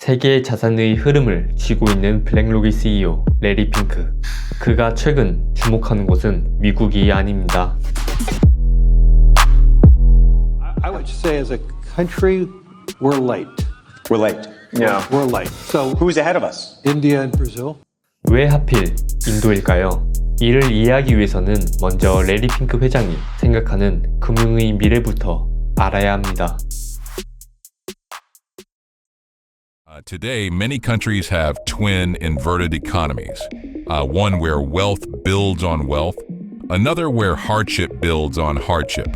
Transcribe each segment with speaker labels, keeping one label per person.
Speaker 1: 세계의 자산의 흐름을 쥐고 있는 블랙록의 CEO 레리 핑크. 그가 최근 주목하는 곳은 미국이 아닙니다.
Speaker 2: I would say as a country, we're late.
Speaker 3: We're late.
Speaker 4: Yeah.
Speaker 2: We're late. So
Speaker 3: Who's ahead of us?
Speaker 2: India and Brazil.
Speaker 1: 왜 하필 인도일까요? 이를 이해하기 위해서는 먼저 레리 핑크 회장이 생각하는 금융의 미래부터 알아야 합니다.
Speaker 5: Today, many countries have twin inverted economies. One where wealth builds on wealth, another where hardship builds on hardship.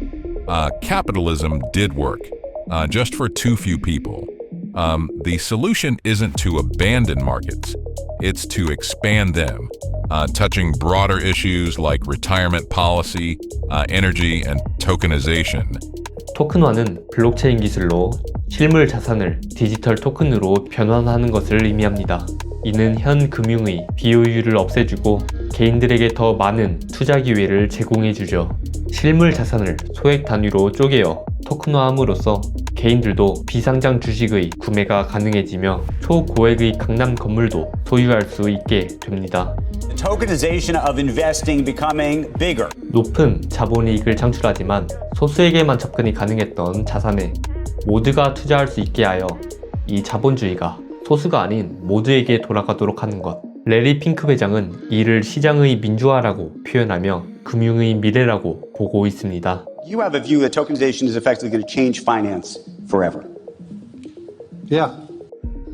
Speaker 5: Capitalism did work, just for too few people. The solution isn't to abandon markets, it's to expand them, touching broader issues like retirement policy, energy, and tokenization.
Speaker 1: 토큰화는 블록체인 기술로 실물 자산을 디지털 토큰으로 변환하는 것을 의미합니다. 이는 현 금융의 비효율을 없애주고 개인들에게 더 많은 투자 기회를 제공해주죠. 실물 자산을 소액 단위로 쪼개어 토큰화함으로써 개인들도 비상장 주식의 구매가 가능해지며 초고액의 강남 건물도 소유할 수 있게 됩니다.
Speaker 3: The tokenization of investing becoming bigger.
Speaker 1: 높은 자본이익을 창출하지만 소수에게만 접근이 가능했던 자산에 모두가 투자할 수 있게 하여 이 자본주의가 소수가 아닌 모두에게 돌아가도록 하는 것. 레리 핑크 회장은 이를 시장의 민주화라고 표현하며 금융의 미래라고 보고 있습니다.
Speaker 3: You have a view that tokenization is effectively going to change finance forever.
Speaker 2: Yeah.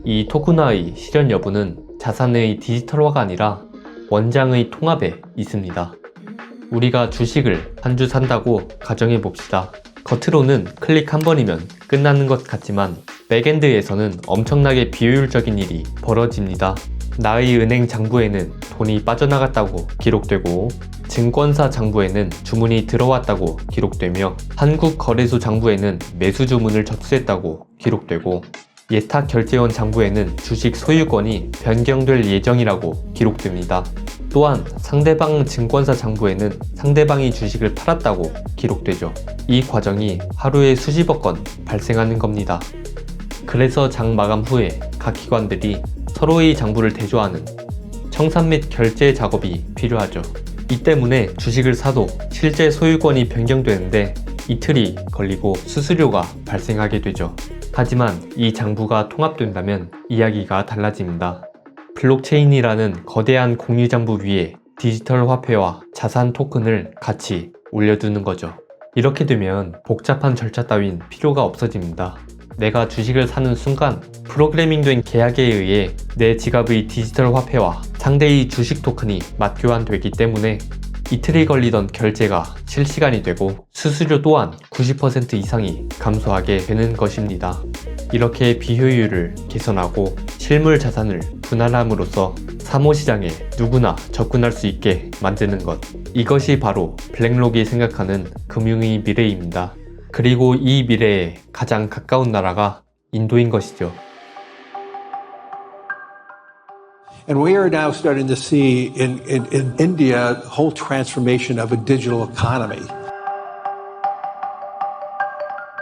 Speaker 1: 이 토큰화의 실현 여부는 자산의 디지털화가 아니라 원장의 통합에 있습니다. 우리가 주식을 한 주 산다고 가정해 봅시다. 겉으로는 클릭 한 번이면 끝나는 것 같지만 백엔드에서는 엄청나게 비효율적인 일이 벌어집니다. 나의 은행 장부에는 돈이 빠져나갔다고 기록되고 증권사 장부에는 주문이 들어왔다고 기록되며 한국거래소 장부에는 매수 주문을 접수했다고 기록되고 예탁 결제원 장부에는 주식 소유권이 변경될 예정이라고 기록됩니다. 또한 상대방 증권사 장부에는 상대방이 주식을 팔았다고 기록되죠. 이 과정이 하루에 수십억 건 발생하는 겁니다. 그래서 장 마감 후에 각 기관들이 서로의 장부를 대조하는 청산 및 결제 작업이 필요하죠. 이 때문에 주식을 사도 실제 소유권이 변경되는데 이틀이 걸리고 수수료가 발생하게 되죠. 하지만 이 장부가 통합된다면 이야기가 달라집니다. 블록체인이라는 거대한 공유 장부 위에 디지털 화폐와 자산 토큰을 같이 올려두는 거죠. 이렇게 되면 복잡한 절차 따윈 필요가 없어집니다. 내가 주식을 사는 순간 프로그래밍된 계약에 의해 내 지갑의 디지털 화폐와 상대의 주식 토큰이 맞교환되기 때문에 이틀이 걸리던 결제가 실시간이 되고 수수료 또한 90% 이상이 감소하게 되는 것입니다. 이렇게 비효율을 개선하고 실물 자산을 분할함으로써 사모시장에 누구나 접근할 수 있게 만드는 것. 이것이 바로 블랙록이 생각하는 금융의 미래입니다. 그리고 이 미래에 가장 가까운 나라가 인도인 것이죠.
Speaker 2: And we are now starting to see in India a whole transformation of a digital economy.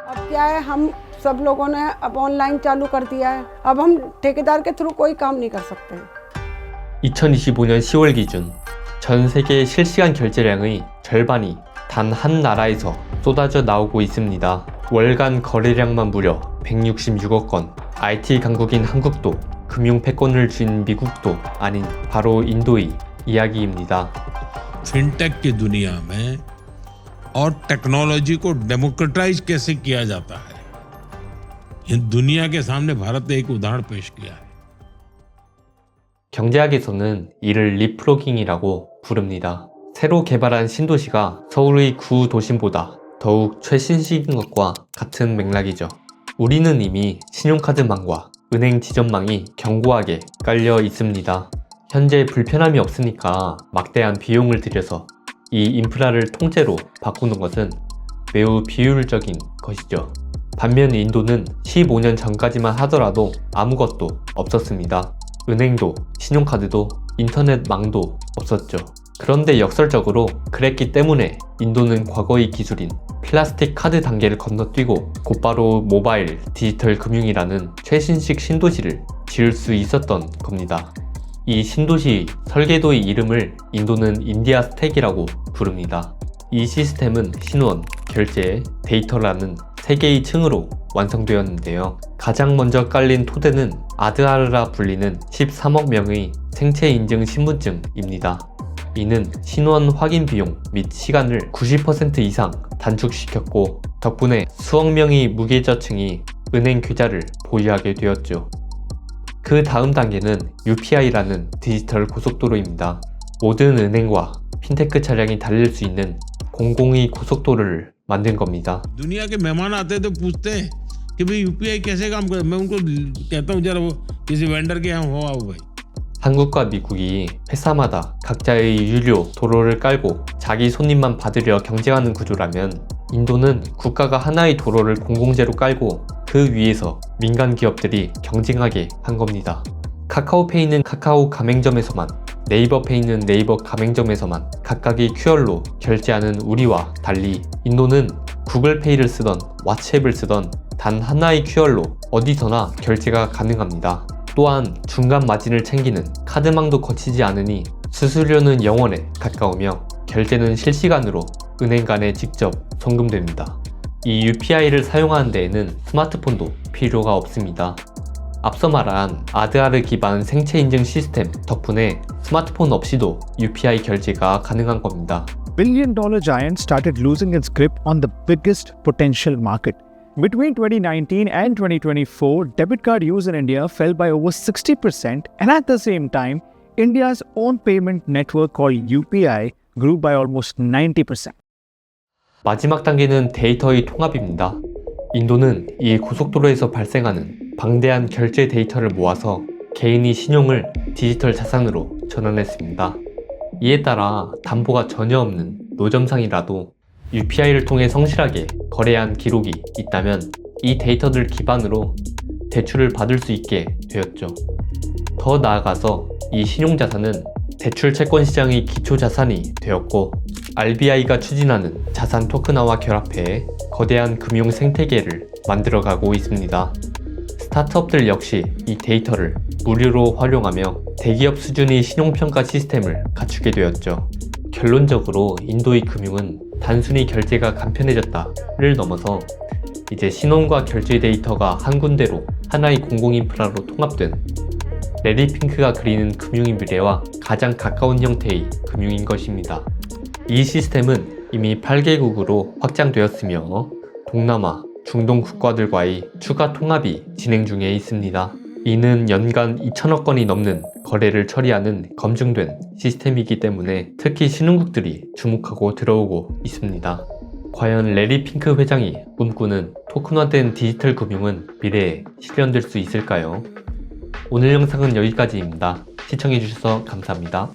Speaker 6: अब क्या है हम सब लोगों ने अब ऑनलाइन चालू कर दिया है अब हम ठेकेदार के थ्रू कोई काम नहीं कर सकते
Speaker 1: 2025년 10월 기준 전 세계 실시간 결제량의 절반이 단 한 나라에서 쏟아져 나오고 있습니다. 월간 거래량만 무려 166억 건. IT 강국인 한국도 금융 패권을 쥔 미국도 아닌 바로 인도의 이야기입니다.
Speaker 4: फिनटेक की दुनिया में और टेक्नोलॉजी को डेमोक्रेटाइज कैसे किया जाता है ये दुनिया के सामने भारत ने एक उदाहरण पेश किया है.
Speaker 1: 경제학에서는 이를 리프로깅이라고 부릅니다. 새로 개발한 신도시가 서울의 구도심보다 더욱 최신식인 것과 같은 맥락이죠. 우리는 이미 신용카드망과 은행 지점망이 견고하게 깔려 있습니다. 현재 불편함이 없으니까 막대한 비용을 들여서 이 인프라를 통째로 바꾸는 것은 매우 비효율적인 것이죠. 반면 인도는 15년 전까지만 하더라도 아무것도 없었습니다. 은행도 신용카드도 인터넷망도 없었죠. 그런데 역설적으로 그랬기 때문에 인도는 과거의 기술인 플라스틱 카드 단계를 건너뛰고 곧바로 모바일 디지털 금융이라는 최신식 신도시를 지을 수 있었던 겁니다. 이 신도시 설계도의 이름을 인도는 인디아 스택이라고 부릅니다. 이 시스템은 신원, 결제, 데이터라는 3개의 층으로 완성되었는데요. 가장 먼저 깔린 토대는 아드하르라 불리는 13억 명의 생체 인증 신분증입니다. 이는 신원 확인 비용 및 시간을 90% 이상 단축시켰고 덕분에 수억 명의 무계좌층이 은행 계좌를 보유하게 되었죠. 그 다음 단계는 UPI라는 디지털 고속도로입니다. 모든 은행과 핀테크 차량이 달릴 수 있는 공공의 고속도로를 만든 겁니다.
Speaker 4: दुनिया के मेहमान आते तो पूछते हैं कि भाई यूपीआई कैसे काम करे। मैं उनको कहता हूँ जरा वो किसी वेंडर के यहाँ हो आओ भाई।
Speaker 1: 한국과 미국이 회사마다 각자의 유료 도로를 깔고 자기 손님만 받으려 경쟁하는 구조라면 인도는 국가가 하나의 도로를 공공재로 깔고 그 위에서 민간 기업들이 경쟁하게 한 겁니다. 카카오페이는 카카오 가맹점에서만, 네이버페이는 네이버 가맹점에서만 각각의 QR로 결제하는 우리와 달리 인도는 구글페이를 쓰던 왓츠앱을 쓰던 단 하나의 QR로 어디서나 결제가 가능합니다. 또한 중간 마진을 챙기는 카드망도 거치지 않으니 수수료는 0원에 가까우며 결제는 실시간으로 은행 간에 직접 송금됩니다. 이 UPI를 사용하는 데에는 스마트폰도 필요가 없습니다. 앞서 말한 아드하르 기반 생체 인증 시스템 덕분에 스마트폰 없이도 UPI 결제가 가능한 겁니다.
Speaker 7: Billion-dollar giant started losing its grip on the biggest potential market. Between 2019 and 2024, debit card use in India fell by over 60%, and at the same time, India's own payment network called UPI grew by almost 90%.
Speaker 1: 마지막 단계는 데이터의 통합입니다. 인도는 이 고속도로에서 발생하는 방대한 결제 데이터를 모아서 개인의 신용을 디지털 자산으로 전환했습니다. 이에 따라 담보가 전혀 없는 노점상이라도 UPI를 통해 성실하게 거래한 기록이 있다면 이 데이터들 기반으로 대출을 받을 수 있게 되었죠. 더 나아가서 이 신용자산은 대출 채권 시장의 기초 자산이 되었고 RBI가 추진하는 자산 토큰화와 결합해 거대한 금융 생태계를 만들어가고 있습니다. 스타트업들 역시 이 데이터를 무료로 활용하며 대기업 수준의 신용평가 시스템을 갖추게 되었죠. 결론적으로 인도의 금융은 단순히 결제가 간편해졌다를 넘어서 이제 신원과 결제 데이터가 한 군데로 하나의 공공인프라로 통합된 레리 핑크가 그리는 금융의 미래와 가장 가까운 형태의 금융인 것입니다. 이 시스템은 이미 8개국으로 확장되었으며 동남아, 중동 국가들과의 추가 통합이 진행 중에 있습니다. 이는 연간 2천억 건이 넘는 거래를 처리하는 검증된 시스템이기 때문에 특히 신흥국들이 주목하고 들어오고 있습니다. 과연 레리 핑크 회장이 꿈꾸는 토큰화된 디지털 금융은 미래에 실현될 수 있을까요? 오늘 영상은 여기까지입니다. 시청해주셔서 감사합니다.